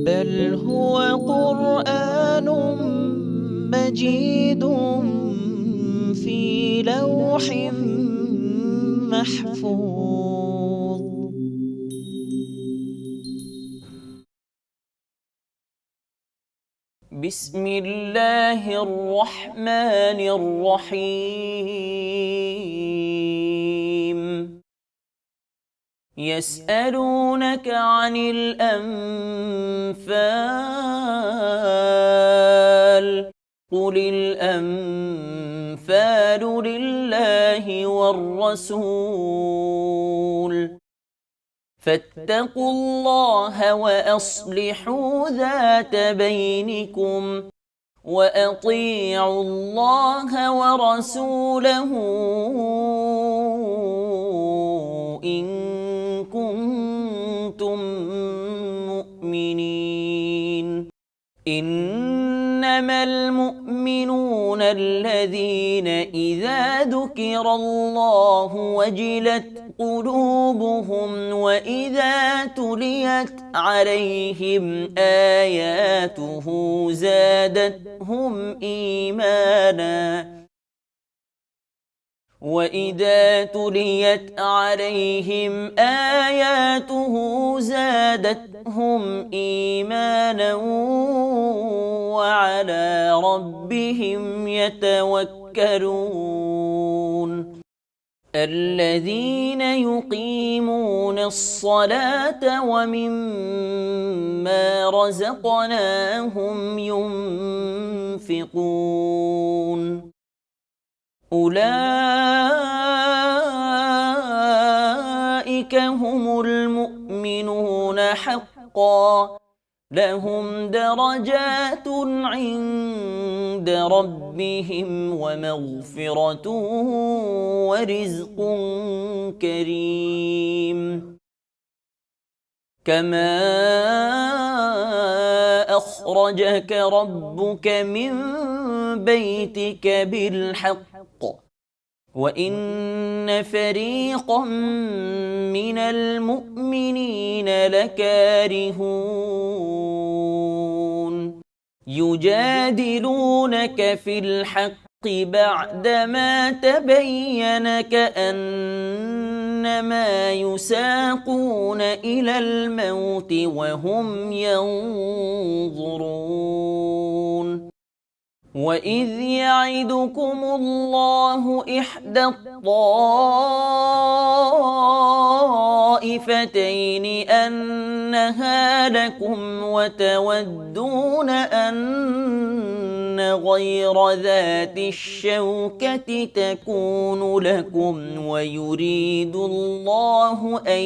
بل هو قرآن مجيد في لوح محفوظ. بسم الله الرحمن الرحيم. يسألونك عن الأنفال قل الأنفال لله والرسول فاتقوا الله وأصلحوا ذات بينكم وأطيعوا الله ورسوله إن كنتم مؤمنين. إنما المؤمنون الذين إذا ذكر الله وجلت قلوبهم وإذا تليت عليهم آياته زادتهم إيمانا وإذا تليت عليهم آياته زادتهم إيمانا وعلى ربهم يتوكلون. الذين يقيمون الصلاة ومما رزقناهم ينفقون. أولئك هم المؤمنون حقا لهم درجات عند ربهم ومغفرة ورزق كريم. كما أخرجك ربك من بيتك بالحق وإن فريقا من المؤمنين لكارهون. يجادلونك في الحق بعدما تبين كأنما يساقون إلى الموت وهم ينظرون. وإذ يعدكم الله إحدى الطائفتين أنها لكم وتودون أن غير ذات الشوكة تكون لكم ويريد الله أن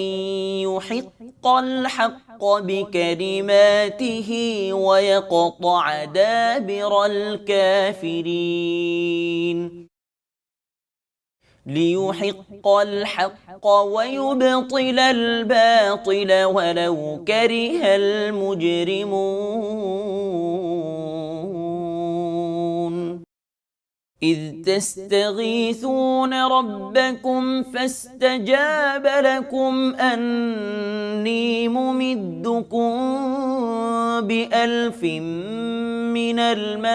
يحق الحق بكلماته ويقطع دابر الكافرين. ليحق الحق ويبطل الباطل ولو كره المجرمون. إذ تستغيثون ربكم فاستجاب لكم أني ممدكم ب1000 من الملائكة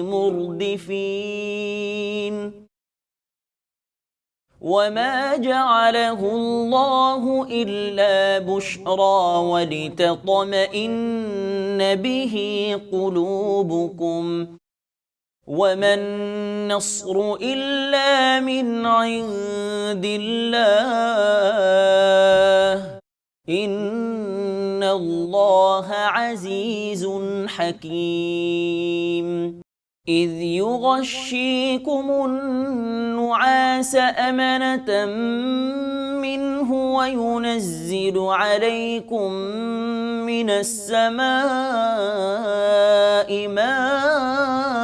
مردفين. وما جعله الله إلا بشرى ولتطمئن به قلوبكم وما النصر إلا من عند الله إن الله عزيز حكيم. إذ يغشيكم النعاس أمنة منه وينزل عليكم من السماء ماء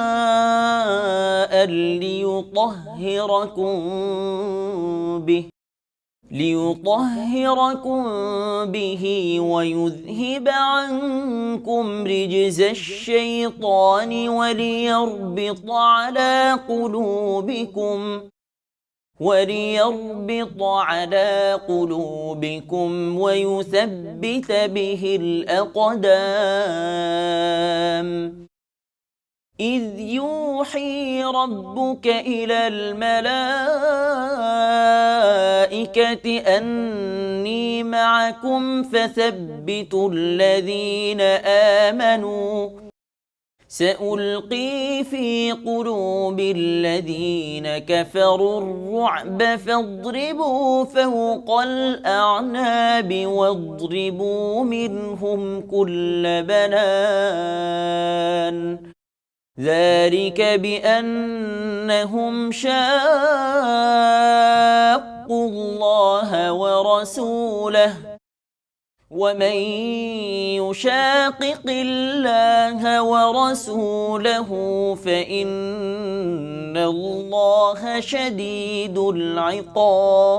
ليطهركم به ويذهب عنكم رجز الشيطان وليربط على قلوبكم وليربط على قلوبكم ويثبت به الأقدام إذ يوحي ربك إلى الملائكة أني معكم فثبتوا الذين آمنوا سألقي في قلوب الذين كفروا الرعب فاضربوا فوق الأعناب واضربوا منهم كل بنان ذلك بأنهم شاقوا الله ورسوله ومن يشاقق الله ورسوله فإن الله شديد العقاب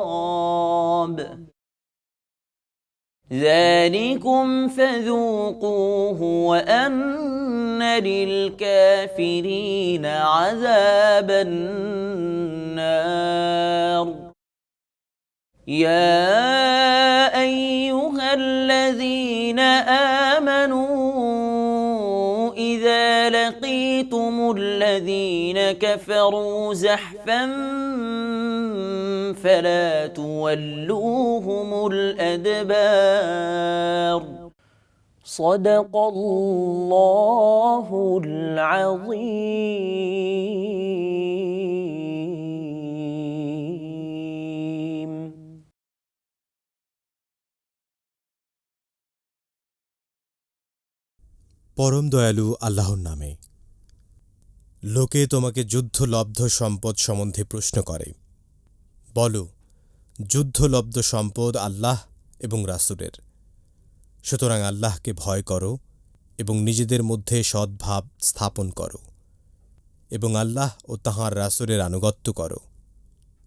ذلكم فذوقوه وأن للكافرين عذاب النار يا أيها الذين آمنوا إذا لقيتم الذين كفروا زحفا فلا تولوهم الأدبار صدق الله العظيم পরম দয়ালু আল্লাহর নামে। লোকে তোমাকে যুদ্ধলব্ধ সম্পদ সম্বন্ধে প্রশ্ন করে। বলো, যুদ্ধলব্ধ সম্পদ আল্লাহ এবং রাসূলের। সুতরাং আল্লাহকে ভয় করো এবং নিজেদের মধ্যে সদ্ভাব স্থাপন করো এবং আল্লাহ ও তাঁহার রাসূলের আনুগত্য করো,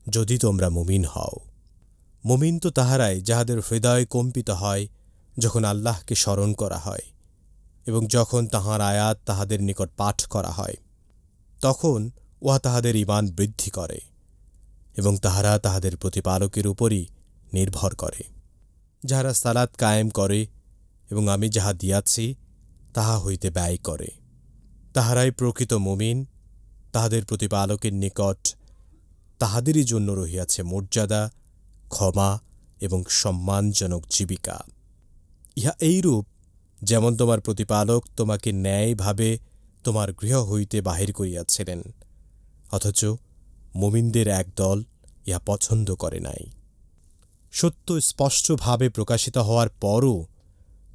যদি তোমরা মুমিন হও। মুমিন তো তাহারাই যাহাদের হৃদয় কম্পিত হয় যখন আল্লাহকে স্মরণ করা হয় এবং যখন তাঁহার আয়াত তাহাদের নিকট পাঠ করা হয়, তখন উহা তাহাদের ঈমান বৃদ্ধি করে এবং তাহারা তাহাদের প্রতিপালকের উপরই নির্ভর করে। যাহারা সালাত কায়েম করে এবং আমি যাহা দিয়াছি তাহা হইতে ব্যয় করে, তাহারাই প্রকৃত মুমিন। তাহাদের প্রতিপালকের নিকট তাহাদেরই জন্য রহিয়াছে মর্যাদা, ক্ষমা এবং সম্মানজনক জীবিকা। ইহা এইরূপ যেমন তোমার প্রতিপালক তোমাকে ন্যায়ভাবে তোমার গৃহ হইতে বাহির করিয়াছিলেন, অথচ মুমিনদের এক দল ইহা পছন্দ করে নাই। সত্য স্পষ্টভাবে প্রকাশিত হওয়ার পরও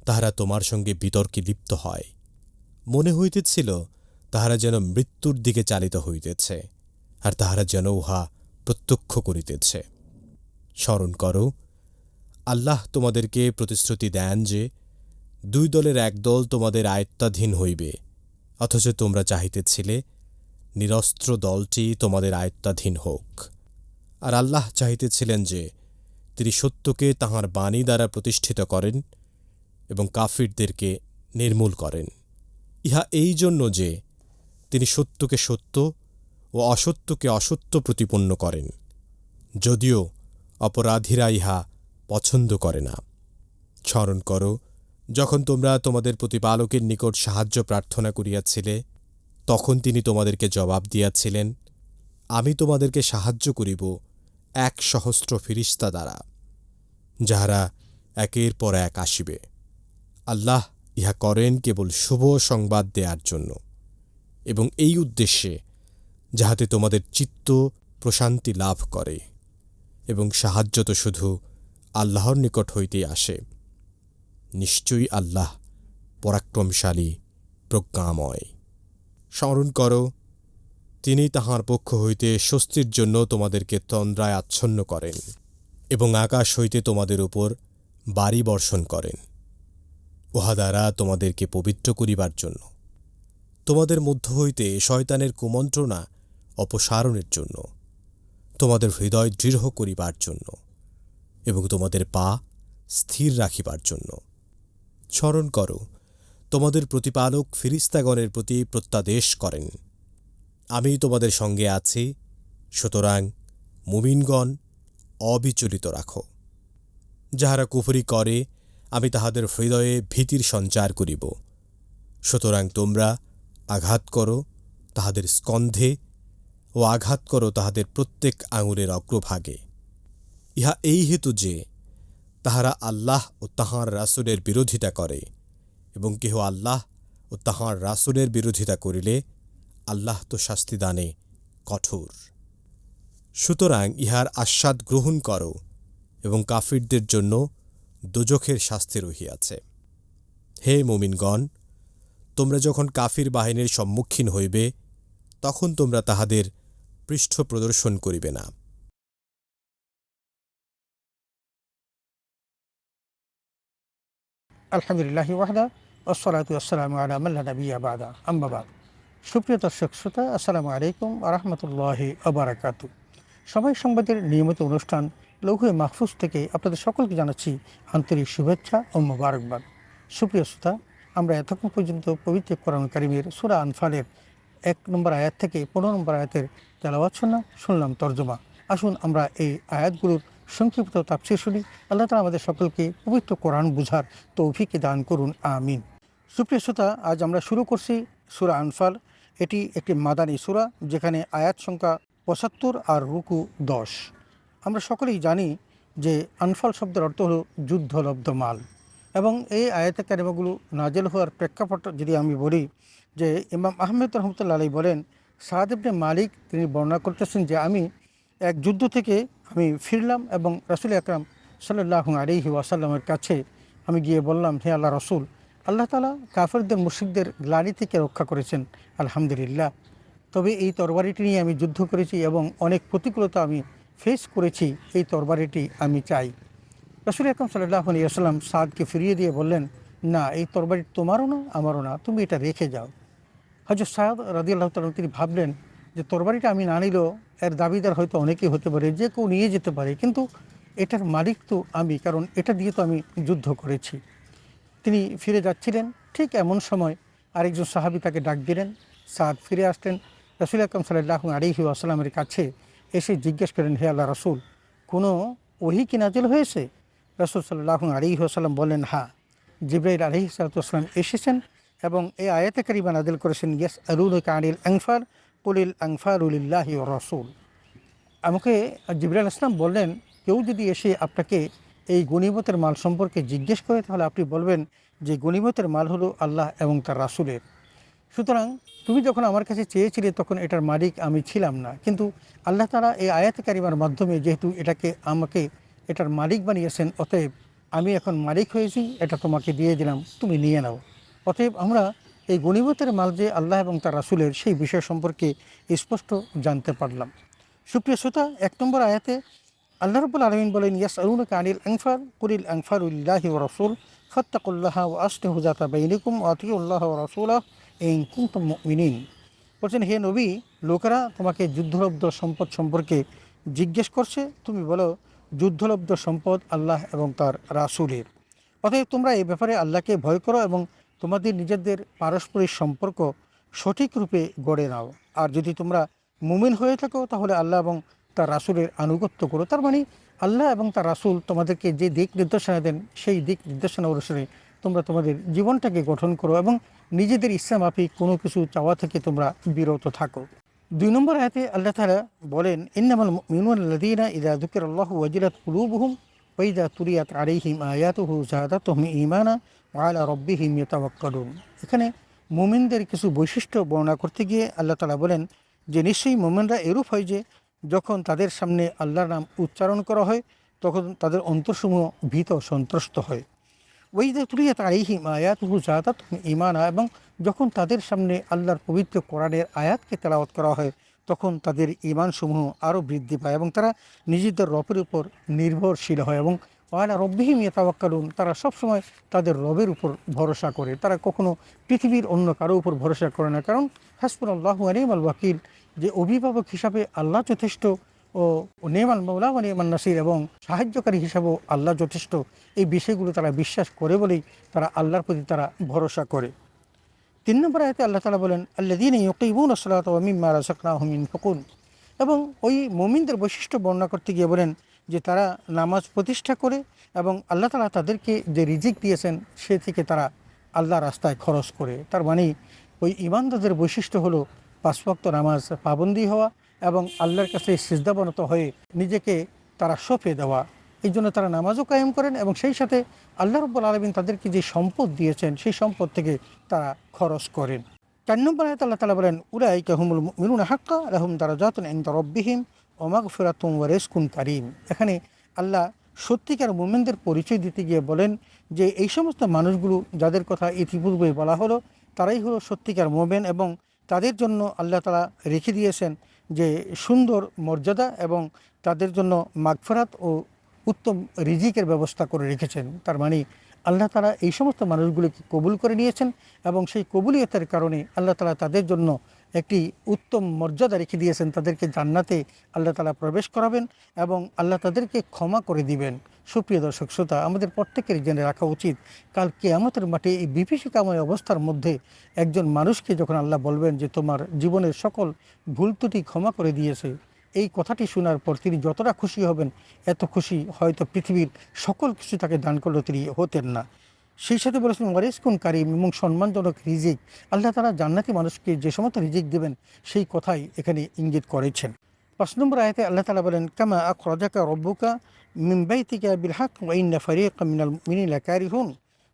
তাহারা তোমার সঙ্গে বিতর্কে লিপ্ত হয়। মনে হইতেছিল তাহারা যেন মৃত্যুর দিকে চালিত হইতেছে, আর তাহারা যেন উহা প্রত্যক্ষ করিতেছে। স্মরণ করো, আল্লাহ তোমাদেরকে প্রতিশ্রুতি দেন যে দুই দলের এক দল তোমাদের আয়ত্তাধীন হইবে, অথচ তোমরা চাহিতেছিলে নিরস্ত্র দলটি তোমাদের আয়ত্তাধীন হোক। আর আল্লাহ চাহিতেছিলেন যে তিনি সত্যকে তাঁহার বাণী দ্বারা প্রতিষ্ঠিত করেন এবং কাফিরদেরকে নির্মূল করেন। ইহা এই জন্য যে তিনি সত্যকে সত্য ও অসত্যকে অসত্য প্রতিপন্ন করেন, যদিও অপরাধীরা ইহা পছন্দ করে না। স্মরণ করো, যখন তোমরা তোমাদের প্রতিপালকের নিকট সাহায্য প্রার্থনা করিয়াছিলে, তখন তিনি তোমাদেরকে জবাব দিয়াছিলেন, আমি তোমাদেরকে সাহায্য করিব 1,000 ফিরিস্তা দ্বারা, যাহারা একের পর এক আসিবে। আল্লাহ ইহা করেন কেবল শুভ সংবাদ দেওয়ার জন্য এবং এই উদ্দেশ্যে যাহাতে তোমাদের চিত্ত প্রশান্তি লাভ করে, এবং সাহায্য তো শুধু আল্লাহর নিকট হইতেই আসে। নিশ্চয়ই আল্লাহ পরাক্রমশালী, প্রজ্ঞাময়। স্মরণ করো, তিনি তাঁহার পক্ষ হইতে স্বস্তির জন্য তোমাদেরকে তন্দ্রায় আচ্ছন্ন করেন এবং আকাশ হইতে তোমাদের উপর বাড়ি বর্ষণ করেন, উহা দ্বারা তোমাদেরকে পবিত্র করিবার জন্য, তোমাদের মধ্য হইতে শয়তানের কুমন্ত্রণা অপসারণের জন্য, তোমাদের হৃদয় দৃঢ় করিবার জন্য এবং তোমাদের পা স্থির রাখিবার জন্য। স্মরণ করো, তোমাদের প্রতিপালক ফিরিস্তাগণের প্রতি প্রত্যাদেশ করেন, আমি তোমাদের সঙ্গে আছি, সুতরাং মুমিনগণ অবিচলিত রাখো। যাহারা কুফরি করে আমি তাহাদের হৃদয়ে ভীতির সঞ্চার করিব। সুতরাং তোমরা আঘাত করো তাহাদের স্কন্ধে ও আঘাত করো তাহাদের প্রত্যেক আঙুলের অগ্রভাগে। ইহা এই হেতু যে তাহারা আল্লাহ ও তাঁহার রাসূলের বিরোধিতা করে, এবং কেহ আল্লাহ ও তাঁহার রাসূলের বিরোধিতা করিলে আল্লাহ তো শাস্তিদানে কঠোর। সুতরাং ইহার আস্বাদ গ্রহণ করো এবং কাফিরদের জন্য দোজখের শাস্তি রহিয়াছে। হে মুমিনগণ, তোমরা যখন কাফির বাহিনীর সম্মুখীন হইবে তখন তোমরা তাহাদের পৃষ্ঠ প্রদর্শন করিবে না। আলহামদুলিল্লাহ ওয়াহদা ওয়াসসালাতু ওয়াসসালামু আলা মান লা নাবিয়্যা বা'দা, আম্মা বা'দ। সুপ্রিয় দর্শক শ্রোতা, আসসালামু আলাইকুম ওয়া রাহমাতুল্লাহি ওয়া বারাকাতুহু। সময় সংবাদের নিয়মিত অনুষ্ঠান লৌহে মাহফুজ থেকে আপনাদের সকলকে জানাচ্ছি আন্তরিক শুভেচ্ছা ও মোবারকবাদ। সুপ্রিয় শ্রোতা, আমরা এতক্ষণ পর্যন্ত পবিত্র কোরআন কারীমের সূরা আনফালের 1 নম্বর আয়াত থেকে 15 নম্বর আয়াতের তেলাওয়াত শুনলাম তর্জমা। আসুন আমরা এই আয়াতগুলোর সংক্ষিপ্ত তাফসীর শুনি। আল্লাহ তাআলা আমাদের সকলকে পবিত্র কোরআন বুঝার তৌফিক দান করুন, আমিন। সুপ্রিয় শ্রোতা, আজ আমরা শুরু করছি সূরা আনফাল। এটি একটি মাদানী সূরা, যেখানে আয়াত সংখ্যা 75 আর রুকু 10। আমরা সকলেই জানি যে আনফাল শব্দের অর্থ হলো যুদ্ধলব্ধ মাল, এবং এই আয়াতে কারিমাগুলো নাজেল হওয়ার প্রেক্ষাপট যদি আমি বলি, যে ইমাম আহমেদ রহমতুল্লাহ আলাইহি বলেন, সাদ ইবনে মালিক তিনি বর্ণনা করতেছেন যে আমি এক যুদ্ধ থেকে আমি ফিরলাম এবং রাসূল আকরাম সাল্লাল্লাহু আলাইহি ওয়াসাল্লামের কাছে আমি গিয়ে বললাম, হে আল্লাহ রসুল, আল্লাহ তাআলা কাফেরদের মুশরিকদের গ্লানি থেকে রক্ষা করেছেন, আলহামদুলিল্লাহ। তবে এই তরবারিটি নিয়ে আমি যুদ্ধ করেছি এবং অনেক প্রতিকূলতা আমি ফেস করেছি, এই তরবারিটি আমি চাই। রাসূল আকরাম সাল্লাল্লাহু আলাইহি ওয়াসাল্লাম সাদকে ফিরিয়ে দিয়ে বললেন, না, এই তরবারি তোমারও না আমারও না, তুমি এটা রেখে যাও। হযরত সাদ রাদিয়াল্লাহু তাআলা তিনি ভাবলেন যে তরবারিটা আমি না নিলেও এর দাবিদার হয়তো অনেকেই হতে পারে, যে কেউ নিয়ে যেতে পারে, কিন্তু এটার মালিক তো আমি, কারণ এটা দিয়ে তো আমি যুদ্ধ করেছি। তিনি ফিরে যাচ্ছিলেন, ঠিক এমন সময় আরেকজন সাহাবী তাকে ডাক দিলেন। সাদ ফিরে আসলেন, রাসূল আকরাম সাল্লাল্লাহু আলাইহি ওয়াসাল্লামের কাছে এসে জিজ্ঞেস করেন, হে আল্লাহ রসুল, কোনো ওহী কি নাজিল হয়েছে? রাসূল সাল্লাল্লাহু আলাইহি ওয়াসাল্লাম বললেন, হ্যাঁ, জিবরাইল আলাইহিস সালাতু ওয়াসসালাম এসেছেন এবং এই আয়াতে কারিমা নাজিল করেছেন, ইয়াসআলুনাকা আনিল আনফাল কুলিল আনফালু লিল্লাহি ওয়া রাসূল। আমাকে জিবরাইল আসসালাম বললেন, কেউ যদি এসে আপনাকে এই গনিমতের মাল সম্পর্কে জিজ্ঞেস করে, তাহলে আপনি বলবেন যে গনিমতের মাল হলো আল্লাহ এবং তার রাসূলের। সুতরাং তুমি যখন আমার কাছে চেয়েছিলে তখন এটার মালিক আমি ছিলাম না, কিন্তু আল্লাহ তাআলা এই আয়াতে কারিমার মাধ্যমে যেহেতু আমাকে এটার মালিক বানিয়েছেন, অতএব আমি এখন মালিক হয়েছি, এটা তোমাকে দিয়ে দিলাম, তুমি নিয়ে নাও। অতএব আমরা এই গনিমতের মাল যে আল্লাহ এবং তার রাসূলের, সেই বিষয় সম্পর্কে স্পষ্ট জানতে পারলাম। সুপ্রিয় শ্রোতা, 1 নম্বর আয়াতে আল্লাহ রাব্বুল আলামিন বলেন, ইয়াসআলুনাকা আনিল আনফাল কুলিল আনফালু লিল্লাহি ওয়া রাসূল ফাত্তাকুল্লাহা ওয়া আসলিহু যাতা বাইনিকুম ওয়া আতিউল্লাহা ওয়া রাসূলাহু ইন কুনতুম মুমিনিন। বলছেন, হে নবী, লোকেরা তোমাকে যুদ্ধলব্ধ সম্পদ সম্পর্কে জিজ্ঞেস করছে, তুমি বলো যুদ্ধলব্ধ সম্পদ আল্লাহ এবং তার রাসূলের। অতএব তোমরা এই ব্যাপারে আল্লাহকে ভয় করো এবং তোমাদের নিজেদের পারস্পরিক সম্পর্ক সঠিক রূপে গড়ে নাও। আর যদি তোমরা মুমিন হয়ে থাকো তাহলে আল্লাহ এবং তার রাসূলের আনুগত্য করো। তার মানে আল্লাহ এবং তার রাসূল তোমাদেরকে যে দিক নির্দেশনা দেন, সেই দিক নির্দেশনা অনুসারে তোমরা তোমাদের জীবনটাকে গঠন করো এবং নিজেদের ইচ্ছা মাফিক কোনো কিছু চাওয়া থেকে তোমরা বিরত থাকো। 2 নম্বর আয়াতে আল্লাহ তাআলা বলেন, ইন্নামাল মুমিনুনা আল্লাযীনা ইযা যুকিরাল্লাহু ওয়াজিলাত কুলুবুহুম ওয়া ইযা তুলিয়াত আলাইহিম আয়াতুহু যাদাতুহুম ঈমানা ওয়া আলা রাব্বিহিম ইয়াতাওয়াক্কালুন। এখানে মুমিনদের কিছু বৈশিষ্ট্য বর্ণনা করতে গিয়ে আল্লাহ তাআলা বলেন যে নিশ্চয়ই মুমিনরা এরূপ হয় যে যখন তাদের সামনে আল্লাহর নাম উচ্চারণ করা হয় তখন তাদের অন্তরসমূহ ভীত সন্ত্রস্ত হয়। ওয়াইদা তুলিয়াত আলাইহিম আয়াতুহু যাদাতুহুম ঈমানা, এবং যখন তাদের সামনে আল্লাহর পবিত্র কোরআনের আয়াতকে তেলাওয়াত করা হয় তখন তাদের ঈমানসমূহ আরও বৃদ্ধি পায় এবং তারা নিজেদের রবের উপর নির্ভরশীল হয় এবং ওয়ালা রব্বিহিম ইয়াতাওয়াক্কালুন, তারা সবসময় তাদের রবের উপর ভরসা করে। তারা কখনো পৃথিবীর অন্য কারো উপর ভরসা করে না, কারণ হাসবুনাল্লাহু ওয়া নি'মাল ওয়াকিল, যে অভিভাবক হিসাবে আল্লাহ যথেষ্ট, ও নেমাল মৌলা ওয়া নি'মান নাসির, এবং সাহায্যকারী হিসাবেও আল্লাহ যথেষ্ট। এই বিষয়গুলো তারা বিশ্বাস করে বলেই তারা আল্লাহর প্রতি তারা ভরসা করে। 3 নম্বর আয়াতে আল্লাহ তাআলা বলেন, আল্লাযীনা ইউকিমুনাস সালাতা ওয়া মিম্মা রাযাকনাহুম ইউনফিকুন, এবং ওই মুমিনদের বৈশিষ্ট্য বর্ণনা করতে গিয়ে বলেন যে তারা নামাজ প্রতিষ্ঠা করে এবং আল্লাহ তাআলা তাদেরকে যে রিজিক দিয়েছেন সে থেকে তারা আল্লাহ রাস্তায় খরচ করে। তার মানে ওই ঈমানদারদের বৈশিষ্ট্য হলো 5 ওয়াক্ত নামাজ পাবন্দী হওয়া এবং আল্লাহর কাছে সিজদাবনত হয়ে নিজেকে তারা সঁপে দেওয়া। এই জন্য তারা নামাজও কায়েম করেন এবং সেই সাথে আল্লাহ রাব্বুল আলামিন তাদেরকে যে সম্পদ দিয়েছেন সেই সম্পদ থেকে তারা খরচ করেন। 4 নম্বর আয়াতে আল্লাহ তাআলা বলেন উলাইকা হুমুল মুমিনুনা হাক্কা লাহুম দারাজাতুন ইনদা রাব্বিহিম ওয়া মাগফিরাতুন ওয়া রিজকুন কারীম। এখানে আল্লাহ সত্যিকার মুমিনদের পরিচয় দিতে গিয়ে বলেন যে এই সমস্ত মানুষগুলো যাদের কথা ইতিপূর্বে বলা হলো তারাই হলো সত্যিকার মুমিন এবং তাদের জন্য আল্লাহ তাআলা রেখে দিয়েছেন যে সুন্দর মর্যাদা এবং তাদের জন্য মাগফিরাত ও উত্তম রিজিকের ব্যবস্থা করে রেখেছেন। তার মানে আল্লাহ তাআলা এই সমস্ত মানুষগুলিকে কবুল করে নিয়েছেন এবং সেই কবুলিয়তের কারণে আল্লাহ তাআলা তাদের জন্য একটি উত্তম মর্যাদা রেখে দিয়েছেন। তাদেরকে জান্নাতে আল্লাহ তাআলা প্রবেশ করাবেন এবং আল্লাহ তাদেরকে ক্ষমা করে দিবেন। সুপ্রিয় দর্শক শ্রোতা, আমাদের প্রত্যেকেরই জেনে রাখা উচিত কাল কিয়ামতের মাঠে এই বিভীষিকাময় অবস্থার মধ্যে একজন মানুষকে যখন আল্লাহ বলবেন যে তোমার জীবনের সকল ভুল ত্রুটি ক্ষমা করে দিয়েছে, এই কথাটি শোনার পর তিনি যতটা খুশি হবেন এত খুশি হয়তো পৃথিবীর সকল কিছু তাকে দান করলেও তিনি হতেন না। সেই সাথে বলেছেন ওয়ারিজকুন কারীম এবং সম্মানজনক রিজিক। আল্লাহ তাআলা জান্নাতি মানুষকে যে সমস্ত রিজিক দেবেন সেই কথাই এখানে ইঙ্গিত করেছেন। 5 নম্বর আয়াতে আল্লাহ তাআলা বলেন কামা আখরাজাকা রব্বুকা মিন বাইতিকা বিল হক ওয়া ইন্না ফারীকাম মিনাল মুমিনিনা লাকারিহুন।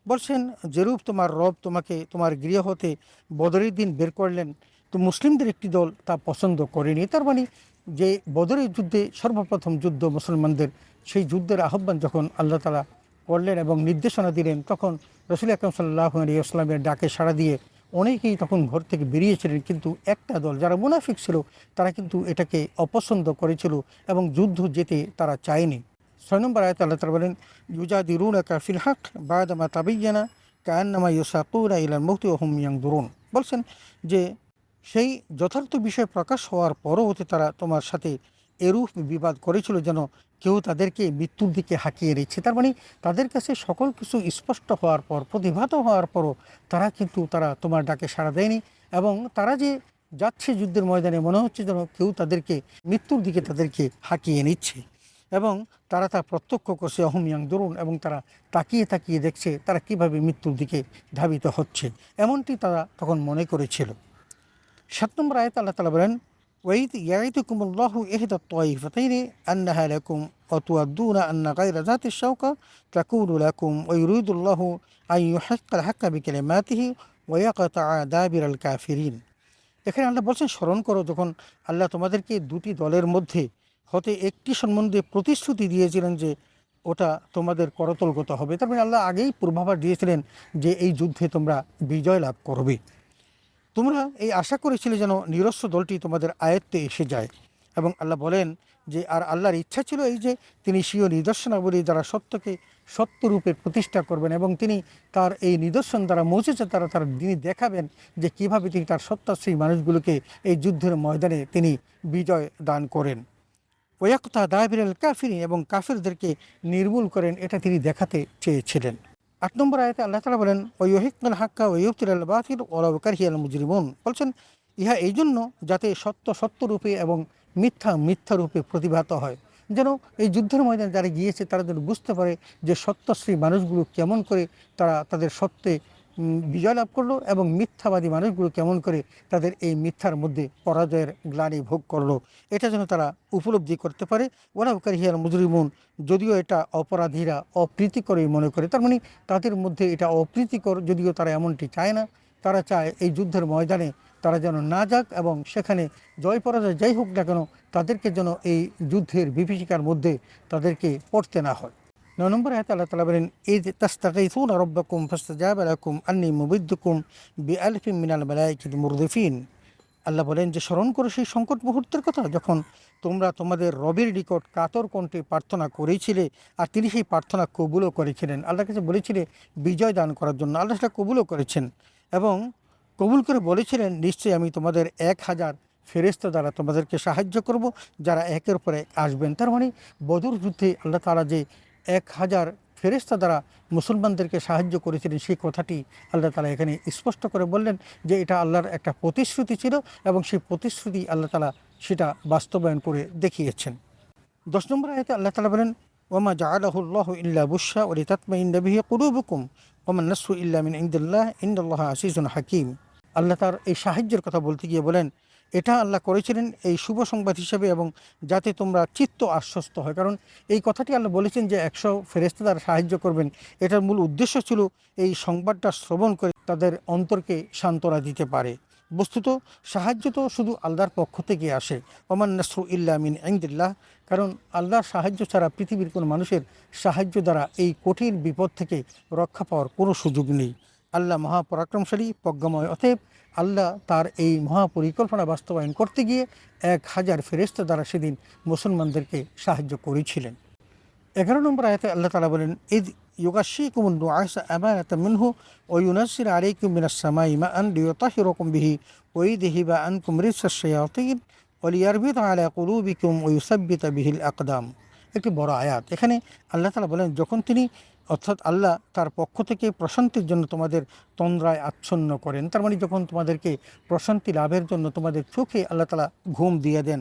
বলছেন যেরূপ তোমার রব তোমাকে তোমার গৃহ হতে বদরের দিন বের করলেন তো মুসলিমদের একটি দল তা পছন্দ করেনি। তার মানে যে বদরের যুদ্ধে সর্বপ্রথম যুদ্ধ মুসলমানদের, সেই যুদ্ধের আহ্বান যখন আল্লাহ তাআলা করলেন এবং নির্দেশনা দিলেন তখন রাসূল আকরাম সাল্লাল্লাহু আলাইহি ওয়াসাল্লামের ডাকে সাড়া দিয়ে অনেকেই তখন ঘর থেকে বেরিয়েছিলেন, কিন্তু একটা দল যারা মুনাফিক ছিল তারা কিন্তু এটাকে অপছন্দ করেছিল এবং যুদ্ধ যেতে তারা চায়নি। 6 নম্বর আয়াতে আল্লাহ তাআলা বলেন ইউজাদিলুনাকা ফিল হক বা'দামা তাবায়্যানা কাআন্নামা ইউসাকুনা ইলাল মাউতি ওয়া হুম ইয়ানজুরুন। বলছেন যে সেই যথার্থ বিষয় প্রকাশ হওয়ার পরও হতে তারা তোমার সাথে এরূপ বিবাদ করেছিল যেন কেউ তাদেরকে মৃত্যুর দিকে হাঁকিয়ে দিচ্ছে। তার মানে তাদের কাছে সকল কিছু স্পষ্ট হওয়ার পর, প্রতিভাত হওয়ার পরও তারা তোমার ডাকে সাড়া দেয়নি এবং তারা যে যাচ্ছে যুদ্ধের ময়দানে মনে হচ্ছে যেন কেউ তাদেরকে মৃত্যুর দিকে তাদেরকে হাঁকিয়ে নিচ্ছে এবং তারা তা প্রত্যক্ষ করছে অহুম ইয়ানজুরুন এবং তারা তাকিয়ে তাকিয়ে দেখছে তারা কিভাবে মৃত্যুর দিকে ধাবিত হচ্ছে, এমনটি তারা তখন মনে করেছিল। 7 নম্বর আয়াতে আল্লাহ তাআলা বলেন ওয়াইদ ইয়াইতুকুমুল্লাহু ইহদা তাইফাতাইনি আন্নাহা লাকুম ওয়া তুআদ্দুনা আন্না গায়রা যাতিশ শাওকা তাকুনু লাকুম ওয়া ইউরিদুল্লাহু আন ইউহিক্কাল হাক্কা বিকালিমাতিহি ওয়া ইয়াকতা'a দাবিরাল কাফিরিন। এখানে আল্লাহ বলছেন স্মরণ করো যখন আল্লাহ তোমাদেরকে দুটি দলের মধ্যে হতে একটি সম্বন্ধে প্রতিশ্রুতি দিয়েছিলেন যে ওটা তোমাদের করতলগত হবে। তার মানে আল্লাহ আগেই পূর্বাভাস দিয়েছিলেন যে এই যুদ্ধে তোমরা বিজয় লাভ করবে। তোমরা এই আশা করেছিলে যেন নিরস্ব দলটি তোমাদের আয়ত্তে এসে যায় এবং আল্লাহ বলেন যে আর আল্লাহর ইচ্ছা ছিল এই যে তিনি স্বীয় নিদর্শনাবলী দ্বারা সত্যকে সত্যরূপে প্রতিষ্ঠা করবেন এবং তিনি তার এই নিদর্শন দ্বারা মুজিজা দ্বারা তিনি দেখাবেন যে কিভাবে তিনি তার সত্যাশ্রী মানুষগুলোকে এই যুদ্ধের ময়দানে তিনি বিজয় দান করেন। ওয়াক্তা দাবিরাল কাফিরিন এবং কাফিরদেরকে নির্মূল করেন, এটা তিনি দেখাতে চেয়েছিলেন। 8 নম্বর আয়াতে আল্লাহ তাআলা বলেন ওয়ায়ুহিক্কাল হাক্কা ওয়া ইউবতিলাল বাতিল ওয়ালাউ কারিহাল মুজরিমুন। বলছেন ইহা এই জন্য যাতে সত্য সত্যরূপে এবং মিথ্যা মিথ্যারূপে প্রতিভাত হয়, যেন এই যুদ্ধের ময়দানে যারা গিয়েছে তারা যেন বুঝতে পারে যে সত্যশ্রী মানুষগুলো কেমন করে তারা তাদের সত্যে বিজয় লাভ করলো এবং মিথ্যাবাদী মানুষগুলো কেমন করে তাদের এই মিথ্যার মধ্যে পরাজয়ের গ্লানি ভোগ করলো, এটা যেন তারা উপলব্ধি করতে পারে। ওয়ালাউ কারিহাল মুজরিমুন, যদিও এটা অপরাধীরা অপ্রীতিকরই মনে করে। তার মানে তাদের মধ্যে এটা অপ্রীতিকর, যদিও তারা এমনটি চায় না। তারা চায় এই যুদ্ধের ময়দানে তারা যেন না যাক এবং সেখানে জয় পরাজয় যাই হোক না কেন তাদেরকে যেন এই যুদ্ধের বিভীষিকার মধ্যে তাদেরকে পড়তে না হয়। 9 নম্বর আয়াতে আল্লাহ তাআলা বলেন ইয তাস্তাগীথুনা রাব্বাকুম ফাস্তাজাবা লাকুম আন্নী মুমিদ্দুকুম বিআলফিন মিনাল মালাইকাতি মুরদিফিন। আল্লাহ বলেন যে স্মরণ করো সেই সংকট মুহূর্তের কথা যখন তোমরা তোমাদের রবের নিকট কাতর কণ্ঠে প্রার্থনা করেছিলে আর তিনি সেই প্রার্থনা কবুলও করেছিলেন। আল্লাহর কাছে বলেছিলে বিজয় দান করার জন্য, আল্লাহ সেটা কবুলও করেছেন এবং কবুল করে বলেছিলেন নিশ্চয়ই আমি তোমাদের 1000 ফেরেশতা দ্বারা তোমাদেরকে সাহায্য করব যারা একের পর এক আসবেন। তার মানে বদর যুদ্ধে আল্লাহ তাআলা যে 1000 ফেরেশতা দ্বারা মুসলমানদেরকে সাহায্য করেছিলেন সেই কথাটি আল্লাহ তাআলা এখানে স্পষ্ট করে বললেন যে এটা আল্লাহর একটা প্রতিশ্রুতি ছিল এবং সেই প্রতিশ্রুতি আল্লাহ তাআলা সেটা বাস্তবায়ন করে দেখিয়েছেন। 10 নম্বর আয়াতে আল্লাহ তাআলা বলেন, ওয়ামা জাআলাহুল্লাহু ইল্লা বুশরা ওয়া লিতাতমাইন্না বিহি কুলুবুকুম ওয়ামান নাসরু ইল্লা মিন ইনদিল্লাহ ইন্নাল্লাহা আসিজুন হাকীম। আল্লাহ তার এই সাহায্যের কথা বলতে গিয়ে বলেন, এটা আল্লাহ করেছিলেন এই শুভ সংবাদ হিসেবে এবং যাতে তোমরা চিত্ত আশ্বস্ত হয়। কারণ এই কথাটি আল্লাহ বলেছেন যে 100 ফেরেশতা দ্বারা সাহায্য করবেন, এটার মূল উদ্দেশ্য ছিল এই সংবাদটা শ্রবণ করে তাদের অন্তরকে সান্ত্বনা দিতে পারে। বস্তুত সাহায্য তো শুধু আল্লাহর পক্ষ থেকে আসে, ওমান নাসরু ইল্লা মিন ইনদিল্লাহ, কারণ আল্লাহর সাহায্য ছাড়া পৃথিবীর কোনো মানুষের সাহায্য দ্বারা এই কঠিন বিপদ থেকে রক্ষা পাওয়ার কোনো সুযোগ নেই। আল্লাহ মহাপরাক্রমশালী, প্রজ্ঞাময়। অতএব আল্লাহ তার এই মহাপরিকল্পনা বাস্তবায়ন করতে গিয়ে 1000 ফেরেশতা দ্বারা সেদিন মুসলমানদেরকে সাহায্য করেছিলেন। 11 নম্বর আয়াতে আল্লাহ তাআলা বলেন, ইদ ইউগাশশিকুমুন নুআসা আমানাতাম মিনহু ওয়া ইউনাজ্জিলু আলাইকুম মিনাস সামাই মাআন লিইউতাহিরাকুম বিহি ওয়া ইযহিবা আনকুম রিজসাশ শায়াতিন ওয়া লিয়ারবিতা আলা কুলুবিকুম ওয়া ইউসাব্বিতা বিহিল আকদাম। একটি বড় আয়াত। এখানে আল্লাহ তাআলা বলেন, যখন তিনি অর্থাৎ আল্লাহ তার পক্ষ থেকে প্রশান্তির জন্য তোমাদের তন্দ্রায় আচ্ছন্ন করেন, তার মানে যখন তোমাদেরকে প্রশান্তি লাভের জন্য তোমাদের চোখে আল্লাহ তাআলা ঘুম দিয়ে দেন,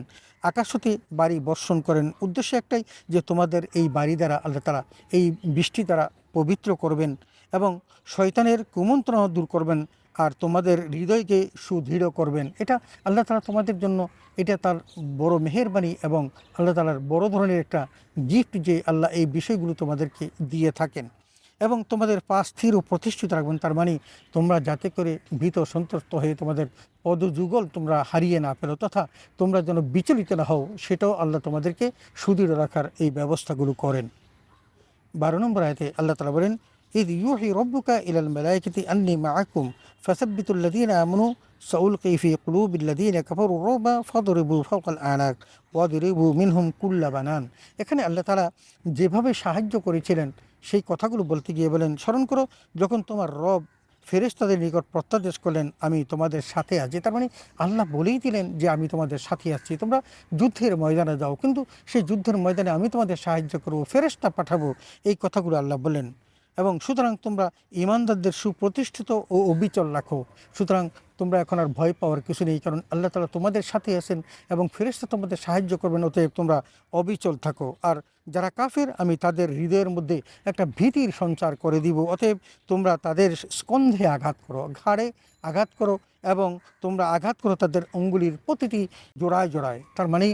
আকাশ হতে বাড়ি বর্ষণ করেন, উদ্দেশ্য একটাই যে তোমাদের এই বাড়ি দ্বারা আল্লাহ তাআলা এই বৃষ্টি দ্বারা পবিত্র করবেন এবং শয়তানের কুমন্ত্রণা দূর করবেন আর তোমাদের হৃদয়কে সুদৃঢ় করবেন। এটা আল্লাহ তাআলা তোমাদের জন্য, এটা তার বড় মেহেরবানি এবং আল্লাহ তাআলার বড় ধরনের একটা গিফট যে আল্লাহ এই বিষয়গুলো তোমাদেরকে দিয়ে থাকেন এবং তোমাদের পা স্থির ও প্রতিষ্ঠিত রাখবেন। তার মানে তোমরা যাতে করে ভীত সন্ত্রস্ত হয়ে তোমাদের পদযুগল তোমরা হারিয়ে না ফেলো তথা তোমরা যেন বিচলিত না হও, সেটাও আল্লাহ তোমাদেরকে সুদৃঢ় রাখার এই ব্যবস্থাগুলো করেন। 12 নম্বর আয়াতে আল্লাহ তাআলা বলেন, ইদ ইউহি রব্বুকা ইলাল মালাইকাতি আন্নী মাআকুম ফাসাব্বিতুল্লাযীনা আমানু সাউলকি ফি কুলুবিল্লাযীনা কাফারু রুবা ফাদরিবু ফাওকাল আনাক ওয়াদরিবু মিনহুম কুল্লা বানান। এখানে আল্লাহ তাআলা যেভাবে সাহায্য করেছিলেন সেই কথাগুলো বলতে গিয়ে বলেন, স্মরণ করো যখন তোমার রব ফেরেশতাদের নিকট প্রত্যাদেশ করলেন আমি তোমাদের সাথে আছি। তার মানে আল্লাহ বলেই দিলেন যে আমি তোমাদের সাথে আছি, তোমরা যুদ্ধের ময়দানে যাও, কিন্তু সেই যুদ্ধের ময়দানে আমি তোমাদের সাহায্য করবো, ফেরেশতা পাঠাবো, এই কথাগুলো আল্লাহ বলেন। এবং সুতরাং তোমরা ঈমানদারদের সুপ্রতিষ্ঠিত ও অবিচল রাখো। সুতরাং তোমরা এখন আর ভয় পাওয়ার কিছু নেই, কারণ আল্লাহ তাআলা তোমাদের সাথে আছেন এবং ফেরেশতা তোমাদের সাহায্য করবেন। অতএব তোমরা অবিচল থাকো। আর যারা কাফের আমি তাদের হৃদয়ের মধ্যে একটা ভীতির সঞ্চার করে দিব। অতএব তোমরা তাদের স্কন্ধে আঘাত করো, ঘাড়ে আঘাত করো এবং তোমরা আঘাত করো তাদের অঙ্গুলির প্রতিটি জোড়ায় জোড়ায়। তার মানে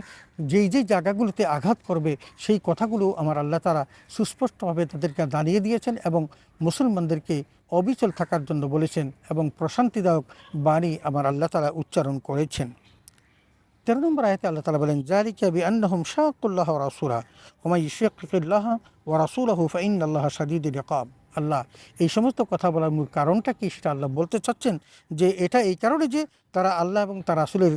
যেই যেই জায়গাগুলোতে আঘাত করবে সেই কথাগুলো আমার আল্লাহ তাআলা সুস্পষ্টভাবে তাদেরকে জানিয়ে দিয়েছেন এবং মুসলমানদেরকে অবিচল থাকার জন্য বলেছেন এবং প্রশান্তিদায়ক বাণী আমার আল্লাহ তাআলা উচ্চারণ করেছেন। 13 নম্বর আয়াতে আল্লাহ তাআলা বলেন, যালিকা বিআন্নাহুম শাক্কুল্লাহ ওয়া রাসূলা ওয়া মান ইউশাক্কিকিল্লাহ ওয়া রাসূলাহু ফাইন্নাল্লাহা শাদীদুল ইকাব। আল্লাহ এই সমস্ত কথা বলার মূল কারণটা কি সেটা আল্লাহ বলতে চাচ্ছেন যে এটা এই কারণে যে তারা আল্লাহ এবং তার রাসূলের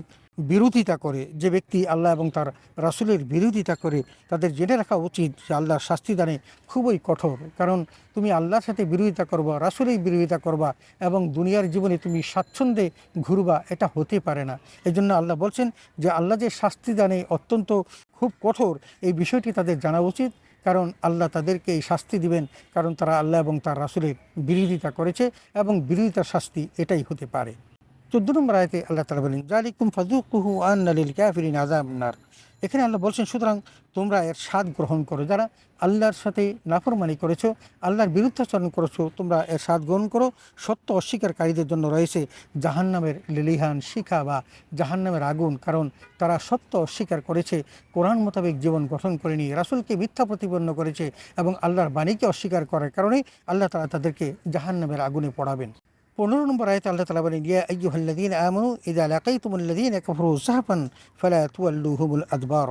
বিরোধিতা করে। যে ব্যক্তি আল্লাহ এবং তার রাসূলের বিরোধিতা করে তাদের জেনে রাখা উচিত যে আল্লাহর শাস্তিদানে খুবই কঠোর। কারণ তুমি আল্লাহর সাথে বিরোধিতা করবা, রাসূলের বিরোধিতা করবা এবং দুনিয়ার জীবনে তুমি স্বাচ্ছন্দ্যে ঘুরবা, এটা হতে পারে না। এই জন্য আল্লাহ বলছেন যে আল্লাহ যে শাস্তিদানে অত্যন্ত খুব কঠোর, এই বিষয়টি তাদের জানা উচিত। কারণ আল্লাহ তাদেরকে এই শাস্তি দিবেন কারণ তারা আল্লাহ এবং তার রাসূলের বিরোধিতা করেছে এবং বিরোধিতার শাস্তি এটাই হতে পারে। 14 নম্বর আয়াতে আল্লাহ তাআলা বলেন, যালিকুম ফাযুকুহু আন্না লিল কাফিরিনা আযাবান নার। এখানে আল্লাহ বলছেন সুতরাং তোমরা এর স্বাদ গ্রহণ করো। যারা আল্লাহর সাথে নাফরমানি করেছো, আল্লাহর বিরুদ্ধাচরণ করেছো, তোমরা এর স্বাদ গ্রহণ করো। সত্য অস্বীকারীদের জন্য রয়েছে জাহান্নামের লেলিহান শিখা বা জাহান্নামের আগুন, কারণ তারা সত্য অস্বীকার করেছে, কোরআন মোতাবেক জীবন গঠন করেনি, রাসূলকে মিথ্যা প্রতিপন্ন করেছে এবং আল্লাহর বাণীকে অস্বীকার করার কারণে আল্লাহ তাআলা তাদেরকে জাহান্নামের আগুনে পড়াবেন। 15 নম্বর আয়াতে আল্লাহ তাআলা বলেন, ইয়া আইয়ুহাল্লাযীনা আমানু ইযা লাকাইতুমুল্লাযীনা কাফারু যাহফান ফালা তুওয়াল্লুহুমুল আদবার।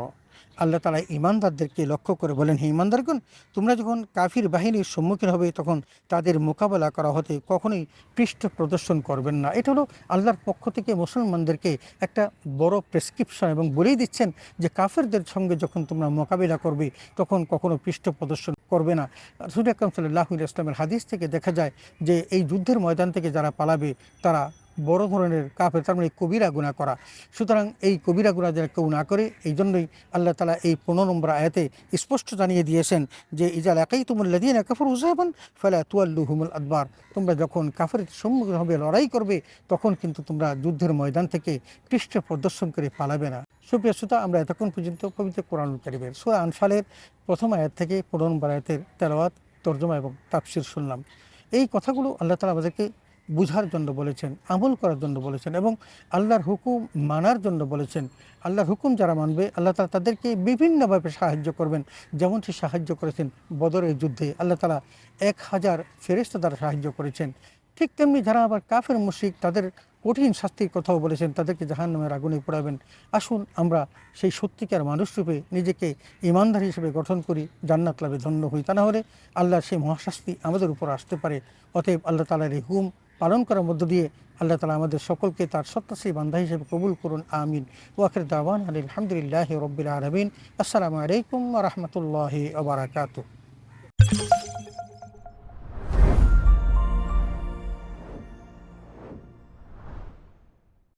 আল্লাহ তাআলা ঈমানদারদেরকে লক্ষ্য করে বলেন, হে ঈমানদারগণ, তোমরা যখন কাফির বাহিনীর সম্মুখীন হবে তখন তাদের মোকাবেলা করা হতে কখনোই পৃষ্ঠ প্রদর্শন করবেন না। এটা হলো আল্লাহর পক্ষ থেকে মুসলমানদেরকে একটা বড় প্রেসক্রিপশন এবং বলেই দিচ্ছেন যে কাফেরদের সঙ্গে যখন তোমরা মোকাবেলা করবে তখন কখনো পৃষ্ঠ প্রদর্শন করবে না। রাসূল আকরাম সাল্লাল্লাহু আলাইহি ওয়াসাল্লামের হাদিস থেকে দেখা যায় যে এই যুদ্ধের ময়দান থেকে যারা পালাবে তারা বড় ধরনের কাফের, তার মানে কবিরা গুনাহ করা। সুতরাং এই কবিরা গুনাহ যারা কেউ না করে, এই জন্যই আল্লাহ তাআলা এই 15 নম্বর আয়াতে স্পষ্ট জানিয়ে দিয়েছেন যে ইযা লাকাইতুমুল্লাযীনা কাফারু যাহফান ফালা তুওয়াল্লুহুমুল আদবার। তোমরা যখন কাফেরের সম্মুখীন হবে, লড়াই করবে, তখন কিন্তু তোমরা যুদ্ধের ময়দান থেকে পৃষ্ঠ প্রদর্শন করে পালাবে না। সুপ্রিয় শ্রোতা, আমরা এতক্ষণ পর্যন্ত পবিত্র কোরআনুল কারীমের সূরা আনফালের প্রথম আয়াত থেকে 15 নম্বর আয়াতের তেলাওয়াত, তরজমা এবং তাফসির শুনলাম। এই কথাগুলো আল্লাহ তাআলা আমাদেরকে বুঝার জন্য বলেছেন, আমল করার জন্য বলেছেন এবং আল্লাহর হুকুম মানার জন্য বলেছেন। আল্লাহর হুকুম যারা মানবে আল্লাহ তাআলা তাদেরকে বিভিন্নভাবে সাহায্য করবেন। যেমনটি সাহায্য করেছেন বদরের যুদ্ধে, আল্লাহ তাআলা 1000 ফেরেশতা দ্বারা সাহায্য করেছেন। ঠিক তেমনি যারা আবার কাফের মুশরিক, তাদের কঠিন শাস্তির কথাও বলেছেন, তাদেরকে জাহান্নামের আগুনে পোড়াবেন। আসুন আমরা সেই সত্যিকার মানুষরূপে নিজেকে ঈমানদার হিসেবে গঠন করি, জান্নাত লাভে ধন্য হই। তা না হলে আল্লাহর সেই মহাশাস্তি আমাদের উপর আসতে পারে। অতএব আল্লাহ তাআলার এই হুকুম পালন করার মধ্য দিয়ে আল্লাহ তাআলা আমাদের সকলকে তার সত্যাসী বান্দা হিসেবে কবুল করুন, আমিন। ওয়া আখির দাওয়ানা আলহামদুলিল্লাহি রাব্বিল আলামিন। আসসালামু আলাইকুম ওয়া রাহমাতুল্লাহি ওয়া বারাকাতুহু।